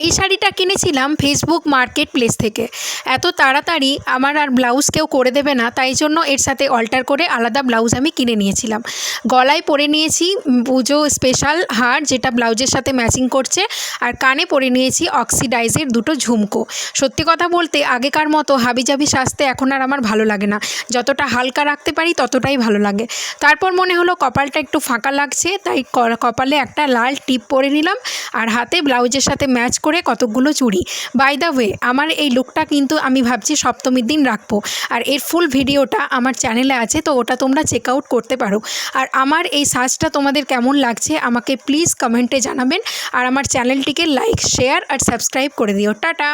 এই শাড়িটা কিনেছিলাম ফেসবুক মার্কেট প্লেস থেকে। এত তাড়াতাড়ি আমার আর ব্লাউজ কেউ করে দেবে না, তাই জন্য এর সাথে অল্টার করে আলাদা ব্লাউজ আমি কিনে নিয়েছিলাম। গলায় পরে নিয়েছি পুজো স্পেশাল হার, যেটা ব্লাউজের সাথে ম্যাচিং করছে, আর কানে পরে নিয়েছি অক্সিডাইজের দুটো ঝুমকো। সত্যি কথা বলতে আগেকার মতো হাবিজাবি সাজতে এখন আর আমার ভালো লাগে না, যতটা হালকা রাখতে পারি ততটাই ভালো লাগে। তারপর মনে হলো কপালটা একটু ফাঁকা লাগছে, তাই কপালে একটা লাল টিপ পরে নিলাম, আর হাতে ব্লাউজের সাথে ম্যাচ করে কতকগুলো চুড়ি। বাই দ্য ওয়ে, আমার এই লুকটা কিন্তু আমি ভাবছি সপ্তমীর দিন রাখবো, আর এর ফুল ভিডিওটা আমার চ্যানেলে আছে, তো ওটা তোমরা চেক আউট করতে পারো। আর আমার এই সাজটা তোমাদের কেমন লাগছে আমাকে প্লিজ কমেন্টে জানাবেন, আর আমার চ্যানেলটিকে লাইক, শেয়ার আর সাবস্ক্রাইব করে দিও। টাটা।